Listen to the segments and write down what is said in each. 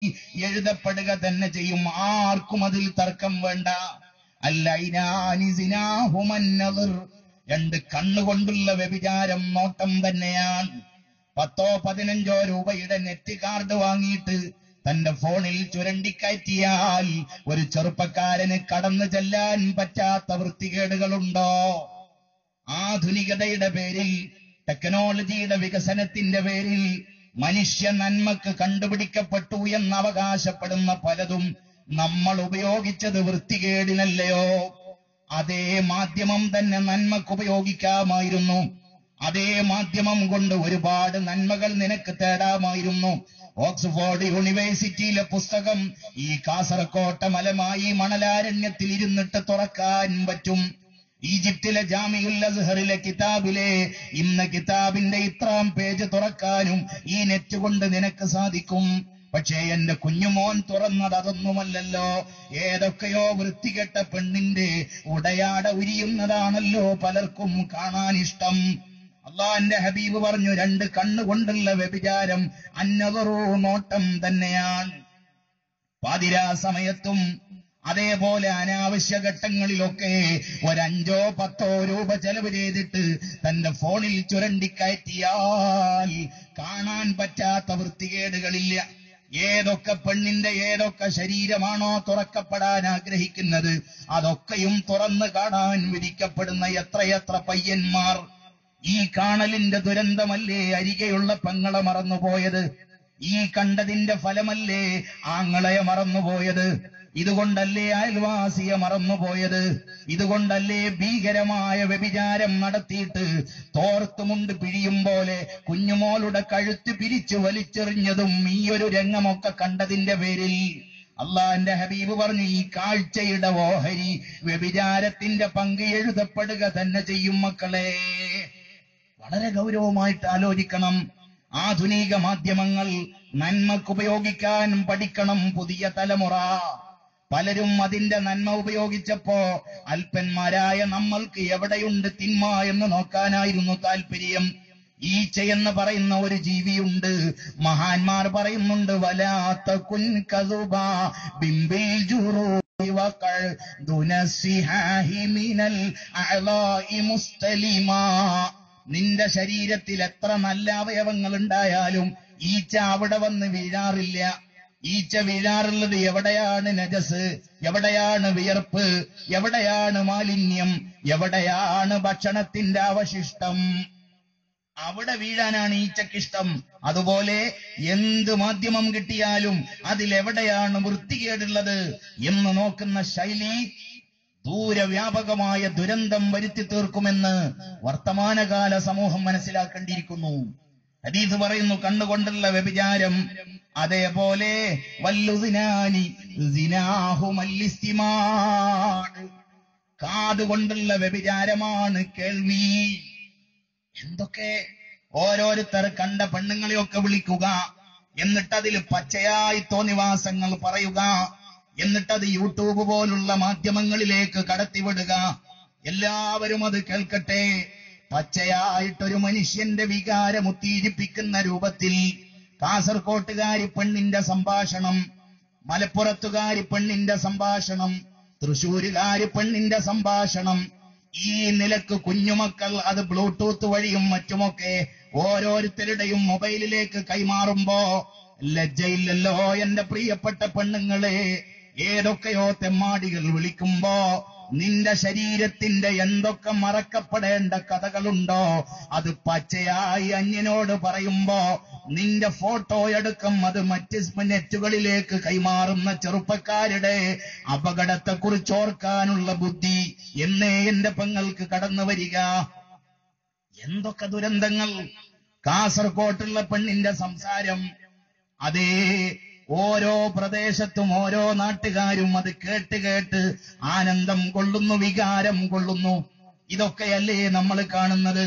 എഴുതപ്പെടുക തന്നെ ചെയ്യും. ആർക്കും അതിൽ തർക്കം വേണ്ട. അല്ലൈനാനി സിനാഹുമൻ നദർ, രണ്ട് കണ്ണുകൊണ്ടുള്ള വ്യഭിചാരം നോട്ടം തന്നെയാണ്. 10-15 രൂപയുടെ നെറ്റ് കാർഡ് വാങ്ങിയിട്ട് തന്റെ ഫോണിൽ ചുരണ്ടിക്കയറ്റിയാൽ ഒരു ചെറുപ്പക്കാരന് കടന്നു ചെല്ലാൻ പറ്റാത്ത വൃത്തികേടുകളുണ്ടോ? ആധുനികതയുടെ പേരിൽ, ടെക്നോളജിയുടെ വികസനത്തിന്റെ പേരിൽ മനുഷ്യ നന്മക്ക് കണ്ടുപിടിക്കപ്പെട്ടു എന്ന് അവകാശപ്പെടുന്ന പലതും നമ്മൾ ഉപയോഗിച്ചത് വൃത്തികേടിനല്ലയോ? അതേ മാധ്യമം തന്നെ നന്മക്ക് ഉപയോഗിക്കാമായിരുന്നു. അതേ മാധ്യമം കൊണ്ട് ഒരുപാട് നന്മകൾ നിനക്ക് തേടാമായിരുന്നു. ഓക്സ്ഫോർഡ് യൂണിവേഴ്സിറ്റിയിലെ പുസ്തകം ഈ കാസർകോട്ടെ മലമായി മണലാരണ്യത്തിൽ ഇരുന്നിട്ട് തുറക്കാൻ പറ്റും. ഈജിപ്തിലെ ജാമിഉൽ അസ്ഹറിലെ കിതാബിലെ ഇന്ന കിതാബിന്റെ ഇത്രാം പേജ് തുറക്കാനും ഈ നെറ്റ് കൊണ്ട് നിനക്ക് സാധിക്കും. പക്ഷേ എന്റെ കുഞ്ഞുമോൻ തുറന്നത് അതൊന്നുമല്ലല്ലോ. ഏതൊക്കെയോ വൃത്തികെട്ട പെണ്ണിന്റെ ഉടയാട ഉരിയുന്നതാണല്ലോ പലർക്കും കാണാൻ ഇഷ്ടം. അള്ളാന്റെ ഹബീബ് പറഞ്ഞു, രണ്ട് കണ്ണുകൊണ്ടുള്ള വ്യഭിചാരം അന്നദറു നോട്ടം തന്നെയാണ്. പാതിരാ സമയത്തും അതേപോലെ അനാവശ്യ ഘട്ടങ്ങളിലൊക്കെ 5-10 രൂപ ചെലവ് ചെയ്തിട്ട് തന്റെ ഫോണിൽ ചുരണ്ടിക്കയറ്റിയാൽ കാണാൻ പറ്റാത്ത വൃത്തികേടുകളില്ല. ഏതൊക്കെ പെണ്ണിന്റെ ഏതൊക്കെ ശരീരമാണോ തുറക്കപ്പെടാൻ ആഗ്രഹിക്കുന്നത് അതൊക്കെയും തുറന്നു കാണാൻ വിധിക്കപ്പെടുന്ന എത്രയെത്ര പയ്യന്മാർ. ഈ കാണലിന്റെ ദുരന്തമല്ലേ അരികെയുള്ള പെങ്ങളെ മറന്നുപോയത്? ഈ കണ്ടതിന്റെ ഫലമല്ലേ ആങ്ങളയെ മറന്നുപോയത്? ഇതുകൊണ്ടല്ലേ അയൽവാസിയെ മറന്നുപോയത്? ഇതുകൊണ്ടല്ലേ ഭീകരമായ വ്യഭിചാരം നടത്തിയിട്ട് തോർത്തുമുണ്ട് പിഴിയും പോലെ കുഞ്ഞുമോളുടെ കഴുത്ത് പിരിച്ചു വലിച്ചെറിഞ്ഞതും ഈ ഒരു രംഗമൊക്കെ കണ്ടതിന്റെ പേരിൽ? അള്ളാന്റെ ഹബീബ് പറഞ്ഞു, ഈ കാഴ്ചയുടെ ഓഹരി വ്യഭിചാരത്തിന്റെ പങ്ക് എഴുതപ്പെടുക തന്നെ ചെയ്യും. മക്കളെ, വളരെ ഗൗരവമായിട്ട് ആലോചിക്കണം. ആധുനിക മാധ്യമങ്ങൾ നന്മക്ക് ഉപയോഗിക്കാൻ പഠിക്കണം പുതിയ തലമുറ. പലരും അതിന്റെ നന്മ ഉപയോഗിച്ചപ്പോ അല്പന്മാരായ നമ്മൾക്ക് എവിടെയുണ്ട് തിന്മ എന്ന് നോക്കാനായിരുന്നു താല്പര്യം. ഈച്ചയെന്ന് പറയുന്ന ഒരു ജീവിയുണ്ട്. മഹാന്മാർ പറയുന്നുണ്ട്, വലാത്ത കുൻ കസുബ ബിംബിൽ ജുറൂഇ വഖൽ ദുനസിഹാഹി മിനൽ അഅളാഇ മുസ്തലിമാ. നിന്റെ ശരീരത്തിൽ എത്ര നല്ല അവയവങ്ങൾ ഉണ്ടായാലും ഈച്ച അവിടെ വന്ന് വീഴാറില്ല. ഈച്ച വീഴാറുള്ളത് എവിടെയാണ് നജസ്, എവിടെയാണ് വിയർപ്പ്, എവിടെയാണ് മാലിന്യം, എവിടെയാണ് ഭക്ഷണത്തിന്റെ അവശിഷ്ടം, അവിടെ വീഴാനാണ് ഈച്ചക്കിഷ്ടം. അതുപോലെ എന്ത് മാധ്യമം കിട്ടിയാലും അതിലെവിടെയാണ് വൃത്തികേടുള്ളത് എന്ന് നോക്കുന്ന ശൈലി ദൂരവ്യാപകമായ ദുരന്തം വരുത്തി തീർക്കുമെന്ന് വർത്തമാനകാല സമൂഹം മനസ്സിലാക്കേണ്ടിയിരിക്കുന്നു. ഹദീസ് പറയുന്നു, കണ്ണുകൊണ്ടുള്ള വ്യഭിചാരം അതേപോലെ വല്ലുസിനാനി സിനാഹുമല്ലിസ്തിമാ, കാതുകൊണ്ടുള്ള വ്യഭിചാരമാണ് കേൾവി. എന്തൊക്കെ ഓരോരുത്തർ കണ്ട പെണ്ണുങ്ങളെയൊക്കെ വിളിക്കുക, എന്നിട്ടതിൽ പച്ചയായി തോന്നിവാസങ്ങൾ പറയുക, എന്നിട്ടത് യൂട്യൂബ് പോലുള്ള മാധ്യമങ്ങളിലേക്ക് കടത്തിവിടുക. എല്ലാവരും അത് കേൾക്കട്ടെ. പച്ചയായിട്ടൊരു മനുഷ്യന്റെ വികാരം ഉത്തേജിപ്പിക്കുന്ന രൂപത്തിൽ കാസർകോട്ടുകാരി പെണ്ണിന്റെ സംഭാഷണം, മലപ്പുറത്തുകാരി പെണ്ണിന്റെ സംഭാഷണം, തൃശ്ശൂരുകാരി പെണ്ണിന്റെ സംഭാഷണം, ഈ നിലക്ക് കുഞ്ഞുമക്കൾ അത് ബ്ലൂടൂത്ത് വഴിയും മറ്റുമൊക്കെ ഓരോരുത്തരുടെയും മൊബൈലിലേക്ക് കൈമാറുമ്പോ ലജ്ജയില്ലല്ലോ എന്റെ പ്രിയപ്പെട്ട പെണ്ണുങ്ങളെ? ഏതൊക്കെയോ തെമ്മാടികൾ വിളിക്കുമ്പോ നിന്റെ ശരീരത്തിന്റെ എന്തൊക്കെ മറക്കപ്പെടേണ്ട കഥകളുണ്ടോ അത് പച്ചയായി അന്യനോട് പറയുമ്പോ നിന്റെ ഫോട്ടോ എടുക്കും അത് മറ്റ് നെറ്റുകളിലേക്ക് കൈമാറുന്ന ചെറുപ്പക്കാരുടെ അപകടത്തെക്കുറിച്ച് ഓർക്കാനുള്ള ബുദ്ധി എന്നേ എന്റെ പെങ്ങൾക്ക് കടന്നു വരിക. എന്തൊക്കെ ദുരന്തങ്ങൾ! കാസർകോട്ടുള്ള പെണ്ണിന്റെ സംസാരം, അതേ ഓരോ പ്രദേശത്തും ഓരോ നാട്ടുകാരും അത് കേട്ട് കേട്ട് ആനന്ദം കൊള്ളുന്നു, വികാരം കൊള്ളുന്നു. ഇതൊക്കെയല്ലേ നമ്മൾ കാണുന്നത്?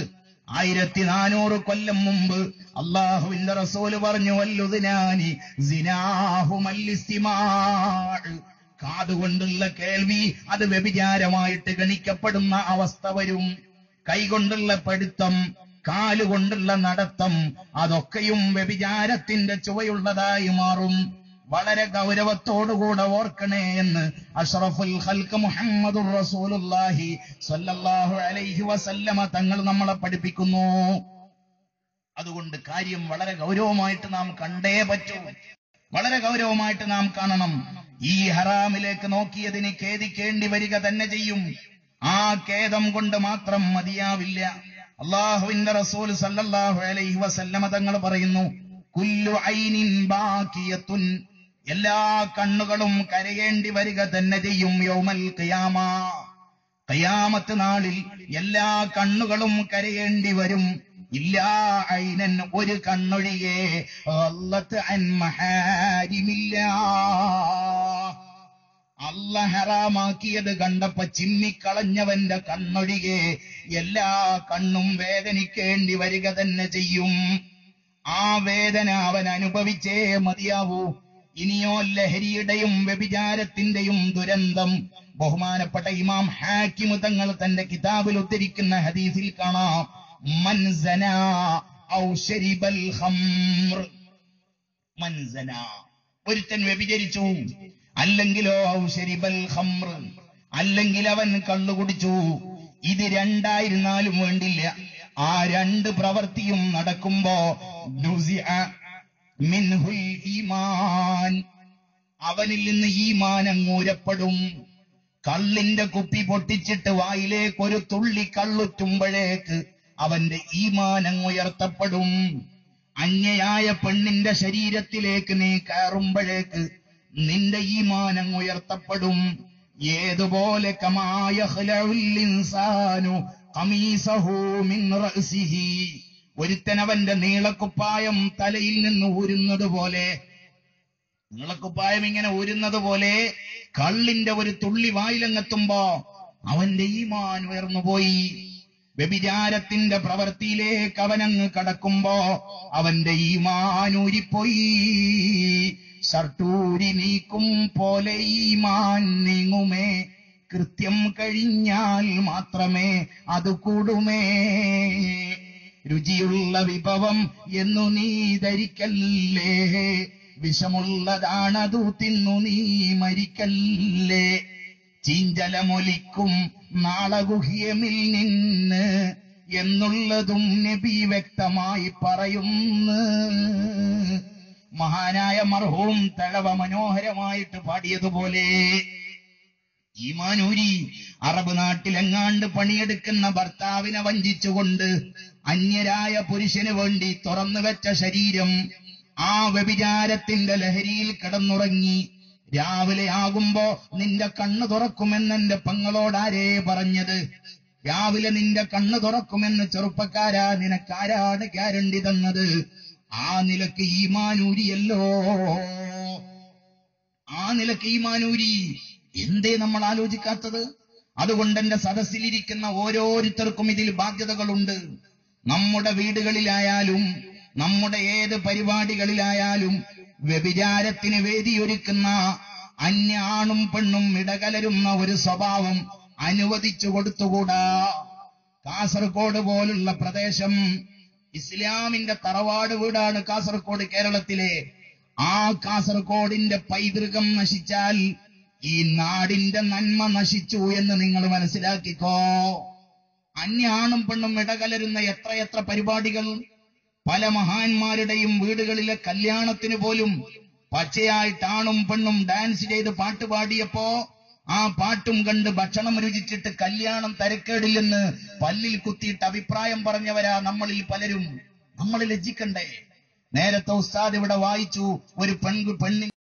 1400 കൊല്ലം മുമ്പ് അള്ളാഹുവിന്റെ റസൂല് പറഞ്ഞു, വല്ലുദിനാനി സിനാഹുമല്ലിസ്തിമാ, കാതുകൊണ്ടുള്ള കേൾവി അത് വ്യഭിചാരമായിട്ട് ഗണിക്കപ്പെടുന്ന അവസ്ഥ വരും. കൈകൊണ്ടുള്ള പഠിത്തം, കാലുകൊണ്ടുള്ള നടത്തം, അതൊക്കെയും വ്യഭിചാരത്തിന്റെ ചുവയുള്ളതായി മാറും. വളരെ ഗൗരവത്തോടുകൂടെ ഓർക്കണേ എന്ന് അഷ്റഫുൽ ഖൽഖ് മുഹമ്മദുർ റസൂലുള്ളാഹി സ്വല്ലല്ലാഹു അലൈഹി വസല്ലമ തങ്ങൾ നമ്മളെ പഠിപ്പിക്കുന്നു. അതുകൊണ്ട് കാര്യം വളരെ ഗൗരവമായിട്ട് നാം കണ്ടേ പറ്റൂ, വളരെ ഗൗരവമായിട്ട് നാം കാണണം. ഈ ഹറാമിലേക്ക് നോക്കിയതിന് ഖേദിക്കേണ്ടി വരിക തന്നെ ചെയ്യും. ആ ഖേദം കൊണ്ട് മാത്രം മതിയാവില്ല. അല്ലാഹുവിന്റെ റസൂൽ സല്ലല്ലാഹു അലൈഹി വസല്ലമ തങ്ങൾ പറയുന്നു, കുല്ലു ഐനിൻ ബാഖിയത്തുൻ, എല്ലാ കണ്ണുകളും കരയേണ്ടി വരിക തന്നെ ചെയ്യും. യൗമൽ ഖിയാമ, ഖിയാമത്ത് നാളിൽ എല്ലാ കണ്ണുകളും കരയേണ്ടി വരും. ഇല്ലാ ഐനൻ, ഒരു കണ്ണൊഴികെ, അല്ലാഹു അൻ മഹാരിമില്ലാഹ്, അല്ലാഹ് ഹറാമാക്കിയത് കണ്ടപ്പോ ചിമ്മിക്കളഞ്ഞവന്റെ കണ്ണൊഴികെ എല്ലാ കണ്ണും വേദനിക്കേണ്ടി വരിക തന്നെ ചെയ്യും. ആ വേദന അവൻ അനുഭവിച്ചേ മതിയാവൂ. ഇനിയോ ലഹരിയുടെയും വ്യഭിചാരത്തിന്റെയും ദുരന്തം ബഹുമാനപ്പെട്ട ഇമാം ഹാക്കിം തങ്ങൾ തന്റെ കിതാബിൽ ഉദ്ധരിക്കുന്ന ഹദീസിൽ കാണാം, മൻ സനാ ഔ ശരിബൽ ഖംർ, മൻ സനാ, ഒരുത്തൻ വ്യഭിചരിച്ചു, അല്ലെങ്കിലോ ഔ ശരിബൽ ഖംർ, അല്ലെങ്കിൽ അവൻ കള്ളു കുടിച്ചു. ഇത് രണ്ടായിരുന്നാലും വേണ്ടില്ല. ആ രണ്ട് പ്രവൃത്തിയും നടക്കുമ്പോ നുസിഅ മിൻഹുൽ ഈമാൻ, അവനിൽ നിന്ന് ഈമാൻ അങ്ങൂരപ്പെടും. കള്ളിന്റെ കുപ്പി പൊട്ടിച്ചിട്ട് വായിലേക്ക് ഒരു തുള്ളി കള്ളുറ്റുമ്പോഴേക്ക് അവന്റെ ഈമാൻ അങ്ങുയർത്തപ്പെടും. അന്യയായ പെണ്ണിന്റെ ശരീരത്തിലേക്ക് നീ കയറുമ്പോഴേക്ക് നിന്റെ ഈമാൻ അങ്ങുയർത്തപ്പെടും. ഏതുപോലെ കമായ ഖലഉൽ ഇൻസാനു ഖമീസഹു മിൻ റഅസിഹി, ഒരുത്തൻ അവന്റെ നീളക്കുപ്പായം തലയിൽ നിന്ന് ഊരുന്നത് പോലെ, നീളക്കുപ്പായം ഇങ്ങനെ ഊരുന്നത് പോലെ കള്ളിന്റെ ഒരു തുള്ളി വായിലങ്ങെത്തുമ്പോ അവന്റെ ഈമാൻ ഉയർന്നുപോയി. വ്യഭിചാരത്തിന്റെ പ്രവൃത്തിയിലേക്ക് അവനങ്ങ് കടക്കുമ്പോ അവന്റെ ഈമാൻ ഊരിപ്പോയി. ഷർട്ടൂരി നീക്കും പോലെ ഈമാൻ നീങ്ങുമേ, കൃത്യം കഴിഞ്ഞാൽ മാത്രമേ അത് കൂടുമേ. രുചിയുള്ള വിഭവം എന്നു നീ ധരിക്കല്ലേ, വിഷമുള്ളതാണതു തിന്നു നീ മരിക്കല്ലേ. ചീഞ്ചലമൊലിക്കും നാളഗുഹ്യമിൽ നിന്ന് എന്നുള്ളതും നബി വ്യക്തമായി പറയുന്നു. മഹാനായ മർഹൂം തഴവ മനോഹരമായിട്ട് പാടിയതുപോലെ ഈമാനൂരി അറബ് നാട്ടിലെങ്ങാണ്ട് പണിയെടുക്കുന്ന ഭർത്താവിനെ വഞ്ചിച്ചുകൊണ്ട് അന്യരായ പുരുഷന് വേണ്ടി തുറന്നു വെച്ച ശരീരം ആ വ്യഭിചാരത്തിന്റെ ലഹരിയിൽ കിടന്നുറങ്ങി. രാവിലെ ആകുമ്പോ നിന്റെ കണ്ണ് തുറക്കുമെന്നെന്റെ പെങ്ങളോടാരേ പറഞ്ഞത്? രാവിലെ നിന്റെ കണ്ണ് തുറക്കുമെന്ന് ചെറുപ്പക്കാരാ നിനക്കാരാണ് ഗ്യാരണ്ടി തന്നത്? ആ നിലക്ക് ഈമാനൂരിയല്ലോ, ആ നിലക്ക് ഈമാനൂരി. എന്തേ നമ്മൾ ആലോചിക്കാത്തത്? അതുകൊണ്ട് എന്റെ സദസ്സിലിരിക്കുന്ന ഓരോരുത്തർക്കും ഇതിൽ ബാധ്യതകളുണ്ട്. നമ്മുടെ വീടുകളിലായാലും നമ്മുടെ ഏത് പരിപാടികളിലായാലും വ്യഭിചാരത്തിന് വേദിയൊരുക്കുന്ന അന്യ ആണും പെണ്ണും ഇടകലരുന്ന ഒരു സ്വഭാവം അനുവദിച്ചു കൊടുത്തുകൂടാ. കാസർഗോഡ് പോലുള്ള പ്രദേശം ഇസ്ലാമിന്റെ തറവാട് വീടാണ് കാസർഗോഡ്, കേരളത്തിലെ. ആ കാസർഗോഡിന്റെ പൈതൃകം നശിച്ചാൽ ഈ നാടിന്റെ നന്മ നശിച്ചു എന്ന് നിങ്ങൾ മനസ്സിലാക്കിക്കോ. അന്യ ആണും പെണ്ണും ഇടകലരുന്ന എത്രയെത്ര പരിപാടികൾ. പല മഹാന്മാരുടെയും വീടുകളിലെ കല്യാണത്തിന് പോലും പച്ചയായിട്ട് ആണും പെണ്ണും ഡാൻസ് ചെയ്ത് പാട്ട് പാടിയപ്പോ ആ പാട്ടും കണ്ട് ഭക്ഷണം രുചിച്ചിട്ട് കല്യാണം തരക്കേടില്ലെന്ന് പല്ലിൽ കുത്തിയിട്ട് അഭിപ്രായം പറഞ്ഞവരാ നമ്മളിൽ പലരും. നമ്മൾ ലജ്ജിക്കണ്ടേ? നേരത്തെ ഉസ്താദ് ഇവിടെ വായിച്ചു, ഒരു പെണ്ണിന്